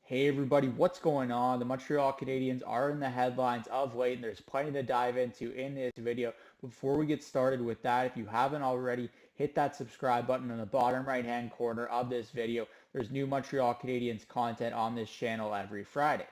Hey everybody, what's going on? The Montreal Canadiens are in the headlines of late, and there's plenty to dive into in this video. Before we get started with that, if you haven't already, hit that subscribe button in the bottom right-hand corner of this video. There's new Montreal Canadiens content on this channel every Friday.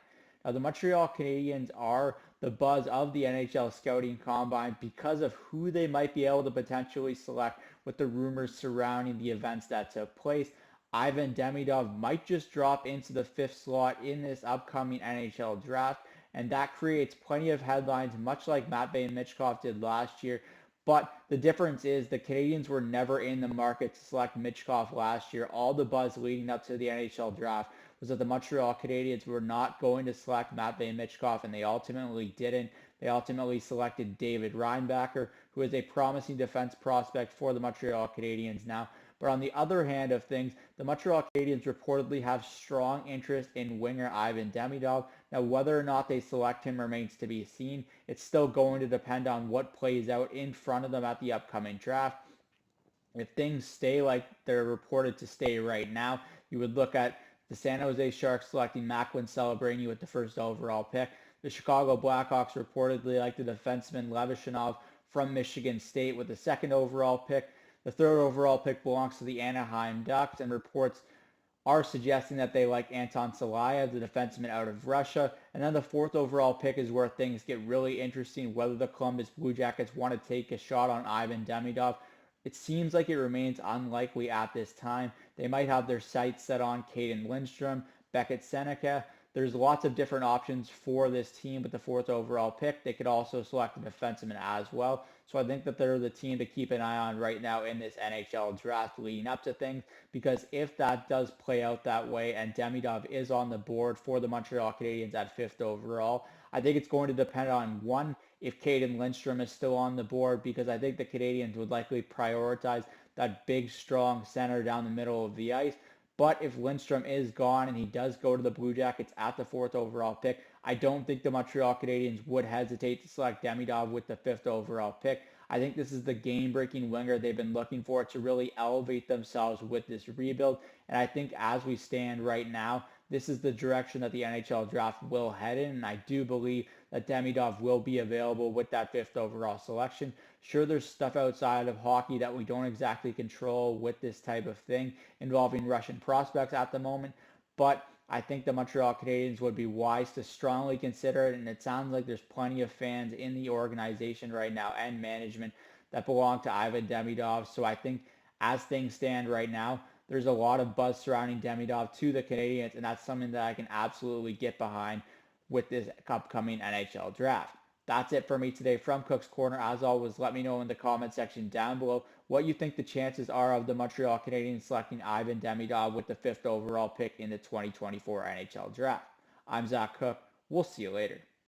Now, the Montreal Canadiens are the buzz of the NHL scouting combine because of who they might be able to potentially select with the rumors surrounding the events that took place. Ivan Demidov might just drop into the fifth slot in this upcoming NHL draft, and that creates plenty of headlines, much like Matvei Michkov did last year. But the difference is the Canadiens were never in the market to select Michkov last year. All the buzz leading up to the NHL draft was that the Montreal Canadiens were not going to select Matvei Michkov, and they ultimately didn't. They ultimately selected David Reinbacher, who is a promising defense prospect for the Montreal Canadiens now. But on the other hand of things, the Montreal Canadiens reportedly have strong interest in winger Ivan Demidov. Now, whether or not they select him remains to be seen. It's still going to depend on what plays out in front of them at the upcoming draft. If things stay like they're reported to stay right now, you would look at the San Jose Sharks selecting Macklin Celebrini with the first overall pick. The Chicago Blackhawks reportedly like the defenseman Levashinov from Michigan State with the second overall pick. The third overall pick belongs to the Anaheim Ducks, and reports are suggesting that they like Anton Salayev, the defenseman out of Russia. And then the fourth overall pick is where things get really interesting, whether the Columbus Blue Jackets want to take a shot on Ivan Demidov. It seems like it remains unlikely at this time. They might have their sights set on Caden Lindstrom, Beckett Seneca. There's lots of different options for this team with the fourth overall pick. They could also select a defenseman as well. So I think that they're the team to keep an eye on right now in this NHL draft leading up to things, because if that does play out that way and Demidov is on the board for the Montreal Canadiens at fifth overall, I think it's going to depend on, one, if Caden Lindstrom is still on the board, because I think the Canadiens would likely prioritize that big, strong center down the middle of the ice. But if Lindstrom is gone and he does go to the Blue Jackets at the fourth overall pick, I don't think the Montreal Canadiens would hesitate to select Demidov with the fifth overall pick. I think this is the game-breaking winger they've been looking for to really elevate themselves with this rebuild. And I think as we stand right now, this is the direction that the NHL draft will head in. And I do believe that Demidov will be available with that fifth overall selection. Sure, there's stuff outside of hockey that we don't exactly control with this type of thing involving Russian prospects at the moment, but I think the Montreal Canadiens would be wise to strongly consider it, and it sounds like there's plenty of fans in the organization right now and management that belong to Ivan Demidov. So I think as things stand right now, there's a lot of buzz surrounding Demidov to the Canadiens, and that's something that I can absolutely get behind with this upcoming NHL draft. That's it for me today from Cook's Corner. As always, let me know in the comment section down below what you think the chances are of the Montreal Canadiens selecting Ivan Demidov with the fifth overall pick in the 2024 NHL draft. I'm Zach Cook. We'll see you later.